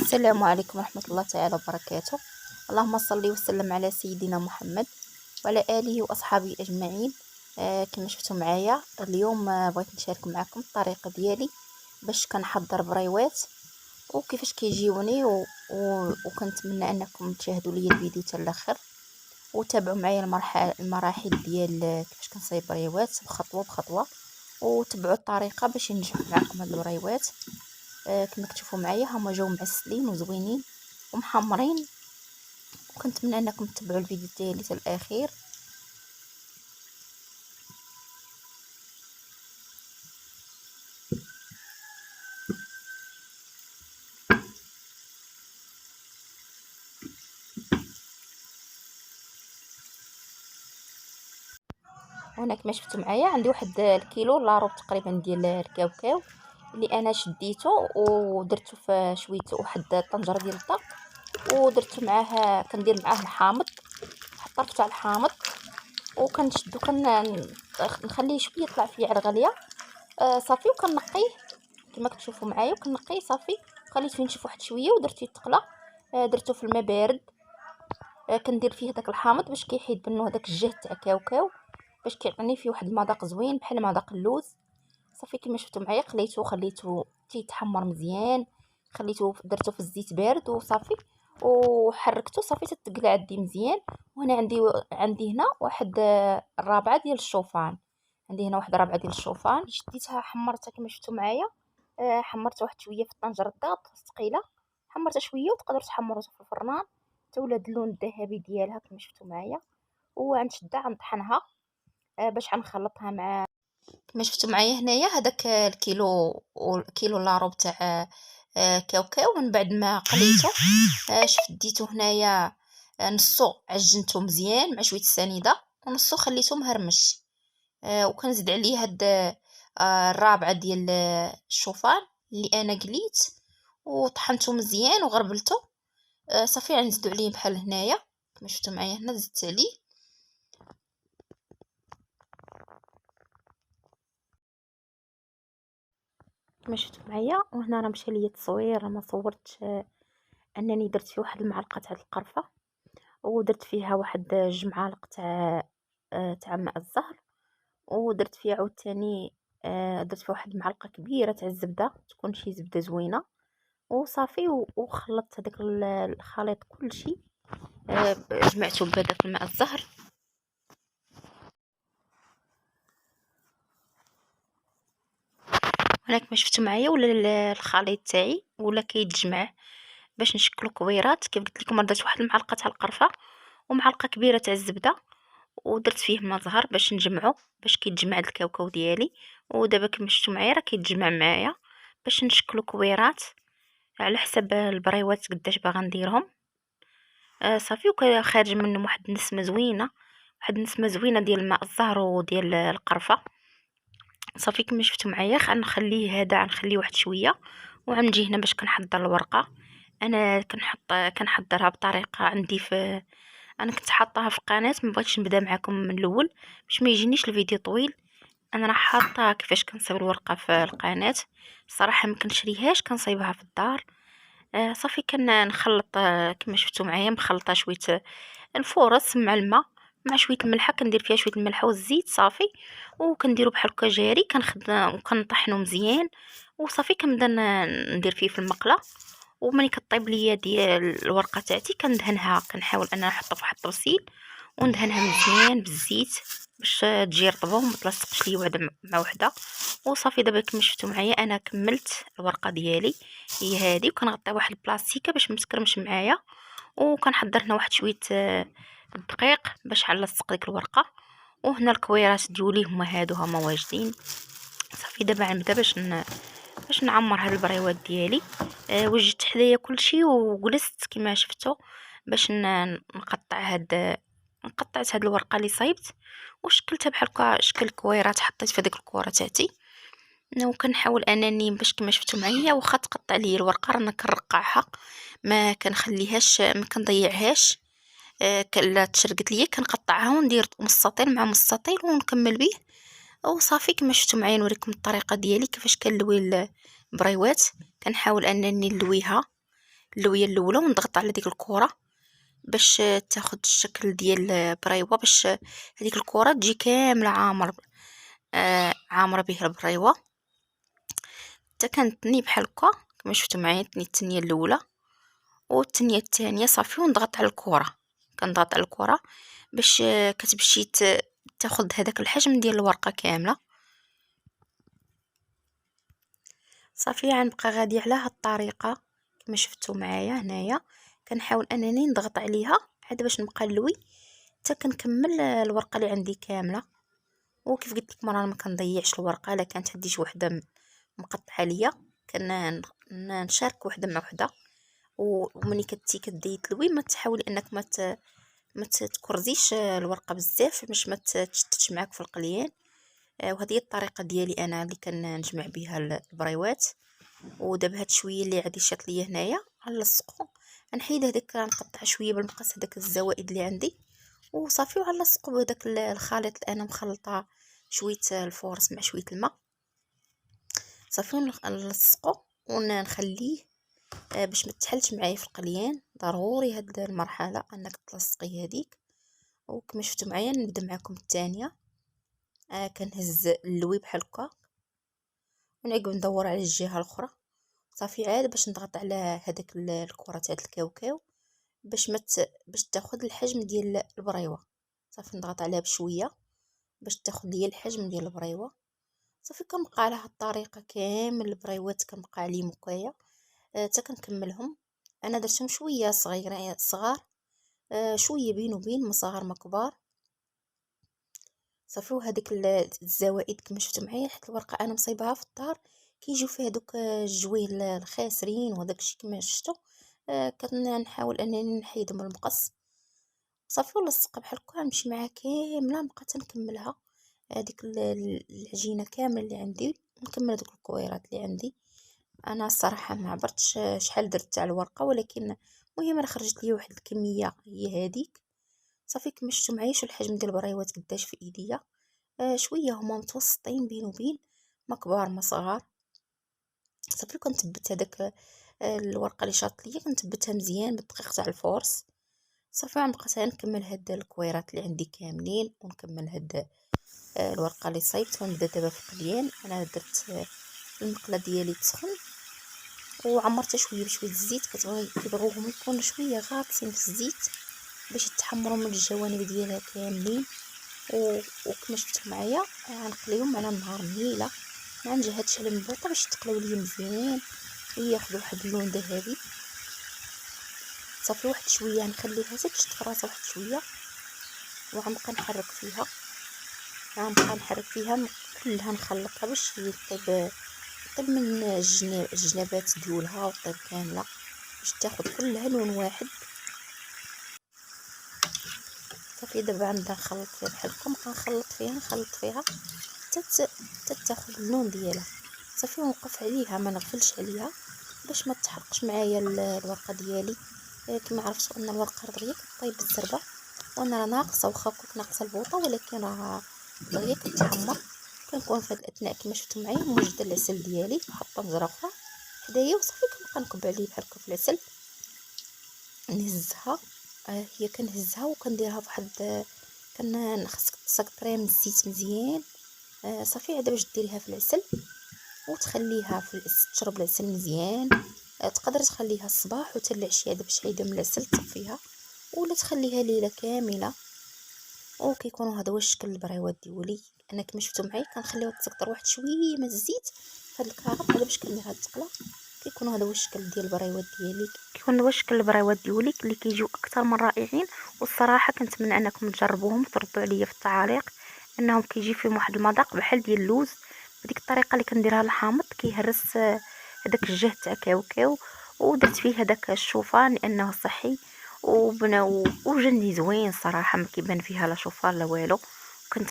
السلام عليكم ورحمة الله تعالى وبركاته. اللهم صل وسلم على سيدنا محمد وعلى آله وأصحابه أجمعين. كما شفتوا معايا اليوم بغيت نشارك معكم الطريقة ديالي باش كنحضر بريوات وكيفاش كيجيوني وكنتمنى انكم تشاهدوا لي الفيديو حتى الاخر وتابعوا معايا المراحل ديال كيفاش كنصايب بريوات بخطوه بخطوه، وتبعوا الطريقه باش ينجح معكم هاد البريوات. كما كتشوفوا معايا هما جاو معسلين وزوينين ومحمرين، وكنتمنى انكم تتبعوا الفيديو ديالي حتى الاخير. هنا كما شفتوا معايا عندي واحد الكيلو لا ربع تقريبا ديال الكاوكاو اللي انا شديته ودرته في شويه واحد طنجره ديال الدقيق، ودرت معاه كندير معاه الحامض، حطيت تاع الحامض وكنشدو نخليه شويه يطلع فيه على الغاليه. صافي وكنقيه كما كتشوفوا معايا، وكنقيه صافي خليته ينشف واحد شويه ودرت فيه التقله. درته في الماء بارد. كندير فيه داك الحامض باش كيحيد منه هذاك الجهد تاع كاوكاو، باش كيعطيني فيه واحد المذاق زوين بحال مذاق اللوز. صافي كما شفتوا معايا قليته وخليته تيتحمر مزيان، خليته درته في الزيت بارد وصافي وحركته صافي تتقلع عندي مزيان. وهنا عندي هنا واحد الرابعه ديال الشوفان، عندي هنا واحد الرابعه ديال الشوفان شديتها حمرتها كما شفتوا معايا. حمرت واحد شويه في طنجره الضغط ثقيله، حمرتها شويه وتقدروا تحمروها في الفرنان حتى ولات اللون الذهبي ديالها كما شفتوا معايا. وغنشدها غنطحنها باش غنخلطها مع كما شفتوا معايا هنايا هذاك الكيلو الا ربع تاع كاوكاو. من بعد ما قليته شديته هنايا نصو عجنته مزيان مع شويه السنيده ونصو خليته مهرمش. وكنزيد عليه هاد الرابعه ديال الشوفان اللي انا قليت وطحنته مزيان وغربلته. صافي غنزيدو عليه بحال هنايا كما شفتوا معايا هنا زدت عليه. كما شفتوا معايا وهنا راه مشى ليا التصوير، ما صورتش انني درت فيه واحد المعلقه تاع القرفه، ودرت فيها واحد 2 معالق تاع ماء الزهر، ودرت فيه عاوتاني درت فيه واحد المعلقه كبيره تاع الزبده، تكون شي زبده زوينه. وصافي وخلطت هذاك الخليط كلشي، جمعته بهذاك الماء الزهر. هنا كما شفتوا معايا ولا الخليط تاعي ولا كيتجمع باش نشكلو كويرات. كيف قلت لكم درت واحد المعلقه تاع القرفه ومعلقه كبيره تاع الزبده، ودرت فيه ماء زهر باش نجمعو باش كيتجمع الكاوكاو ديالي. ودابا كما شفتوا معايا راه كيتجمع معايا باش نشكلو كويرات على حسب البريوات قداش باغا نديرهم. صافي وخارج منهم واحد النسمه زوينه، واحد النسمه زوينه ديال الماء الزهر وديال القرفه. صافي كما شفتوا معايا غنخليه هذا، غنخليه واحد شويه وغنجي هنا باش كنحضر الورقه. انا كنحضرها بطريقه عندي في، انا كنت حاطاها في القناه، ما بغيتش نبدا معكم من الاول باش ما يجينيش الفيديو طويل. انا راه حاطه كيفاش كنصايب الورقه في القناه، الصراحه ما كنشريهاش كنصايبها في الدار. صافي كنخلط كما شفتوا معايا مخلطه شويه الفورص مع الماء مع شويه الملحه، كندير فيها شويه الملحه والزيت صافي، وكنديرو بحال هكا جاري كنخدم وكنطحنو مزيان. وصافي كنبدا ندير فيه في المقله، وملي كطيب ليا ديال الورقه تاعتي كندهنها، كنحاول انا نحطها في واحد الطبسيل وندهنها مزيان بالزيت باش تجي رطبه وما تلصقش لي وحده مع وحده. وصافي دابا كما شفتوا معايا انا كملت الورقه ديالي هي هذه، وكنغطيها واحد البلاستيكه باش ما تكرمش معايا. وكنحضر هنا واحد شويه الدقيق باش علصق ديك الورقه. وهنا الكويرات ديولي هما واجدين. صافي دابا غنبدا باش نعمر هاد البريوات ديالي. وجدت حدايا كلشي وجلست كما شفتوا باش قطعت هاد الورقه اللي صايبت وشكلتها بحال هكا شكل كويرات، حطيت في ديك الكره تاعتي. وكنحاول انني باش كما شفتوا معايا واخا تقطع لي الورقه رانا كنرقعها، ما كنخليهاش ما كنضيعهاش. كلا تشرقت ليا كنقطعها وندير مستطيل مع مستطيل ونكمل به. وصافي كما شفتوا معايا نوريكم الطريقه ديالي كيفاش كنلوي البريوات. كنحاول انني اللويه الاولى ونضغط على ديك الكره باش تاخد الشكل ديال بريوه، باش هذيك الكره تجي كامله عامره به البريوه. حتى كنتني بحال هكا كما شفتوا معايا، تني التنيه الاولى والتنيه الثانيه صافي، ونضغط على الكره، كنضغط على الكره باش كتمشي تاخد هذاك الحجم ديال الورقه كامله. صافي غنبقى غادي على هاد الطريقه كما شفتوا معايا هنايا، كنحاول انني نضغط عليها عاد باش نبقى نلوي حتى كنكمل الورقه اللي عندي كامله. وكيف قلت لكم انا ما كنضيعش الورقه، الا كانت عندي شي وحده مقطعه ليا نشارك وحده مع وحده. ومني كدي تلوي ما تحاولي انك ما تكرزيش الورقه بزاف باش ما تشتتش معاك في القليان. وهذه هي الطريقه ديالي انا اللي كنجمع بها البريوات. ودابا هاد شويه اللي عندي شاط ليا هنايا غنلصقو، نحيد هذاك نقطع شويه بالمقص هذاك الزوائد اللي عندي وصافي، وغنلصقو بهذاك الخليط اللي انا مخلطه شويه الفورس مع شويه الماء صافي، نلصقو ونخليه باش ما تحلش معايا في القليان. ضروري هاد المرحله انك تلصقي هذيك. وكما شفتوا معايا نبدا معكم الثانيه. كنهز اللوي بحال هكا ونعقب ندور على الجهه الاخرى صافي، عاد باش نضغط على هذاك الكره تاع الكاوكاو باش تاخذ الحجم ديال البريوه. صافي نضغط عليها بشويه باش تاخذ ليا الحجم ديال البريوه. صافي كنبقى على هاد الطريقه كامل البريوات كنبقى عليهم هكايا حتى كنكملهم. انا درتهم شويه صغار شويه بين وبين، ما صغار ما كبار صافي. وهذيك الزوائد كما شفتوا معايا، حيت الورقه انا مصيبها في الدار كيجيو فيها دوك الجويل الخاسرين وداك الشيء كما شفتوا. كنحاول انني نحيدهم بالمقص صافي، ولصق بحال هكا نمشي معاها كامله نبقى تنكملها هذيك العجينه كامله اللي عندي، نكمل دوك الكويرات اللي عندي. انا الصراحه ما عبرتش شحال درت تاع الورقه، ولكن المهم راه خرجت لي واحد الكميه هي هذيك صافي. كما شفتوا معايا شو الحجم ديال البريوات قداش في ايديا. شويه هما متوسطين بين وبين، ما كبار ما صغار صافي. كنثبت هذاك الورقه اللي شاط ليا كنثبتها مزيان بالدقيق تاع الفورس صافي. غنبقى نكمل هاد الكويرات اللي عندي كاملين ونكمل هاد الورقه اللي صايبت. ونبدا دابا في القليان. انا درت المقله ديالي تسخن وعمرتها شويه بشويه الزيت، كيبغيوهم يكونوا شويه غاطسين في الزيت باش يتحمروا من الجوانب ديالها كاملين. وكما شفتوا معايا غنقليهم على النار مهيله ما نجهدش على المبوطه باش يتقلاو لي مزيان وياخذوا واحد اللون ذهبي صافي. واحد شويه نخليها حتى تشد راسها واحد شويه، وغنبقى نحرك فيها كلها نخلطها باش طيب من الجنابات ديولها وطيب كامله باش تاخذ كلها لون واحد صافي. دابا عندها نخلط فيها بحال هكا، نبقى نخلط فيها حتى تاخذ اللون ديالها صافي. ونوقف عليها ما نغفلش عليها باش ما تحرقش معايا الورقه ديالي. كما عرفتوا ان الورقه دغيا كطيب بالزربه، وانا راه ناقصه واخا كنت ناقصه البوطه ولكن راه دغيا كتحمر. كنكون في هذا الاثناء كما شفتوا معايا موجده العسل ديالي، حاطه مزره اخرى حدايا وصافي. كنبقى نكب عليه بحال هكا في العسل نهزها. هي كنهزها وكنديرها فواحد خاصك تقطريها من الزيت مزيان صافي. عاد باش ديريها في العسل وتخليها في العسل تشرب العسل مزيان. تقدر تخليها الصباح وحتى العشيه باش حيده من العسل تصفيها، ولا تخليها ليله كامله. وكيكونوا هذا هو الشكل البريوات ديولي. انا كما شفتوا معايا كنخليوها تسقطر واحد شويه من الزيت في هذا الكارط هذا باش كنديرها تقلى. كيكون هذا هو الشكل ديال البريوات ديالي، كيكون هو الشكل البريوات ديولي اللي كيجيو اكثر من رائعين. والصراحه كنتمنى انكم تجربوهم وتردوا عليا في التعاليق انهم كيجي فيهم واحد المذاق بحال ديال اللوز. بديك الطريقه اللي كنديرها الحامض كيهرس هذاك الجهد تاع كاوكاو. ودرت فيه هذاك الشوفان لانه صحي وجني زوين صراحه، ما كيبان فيها لا شوفان لا والو.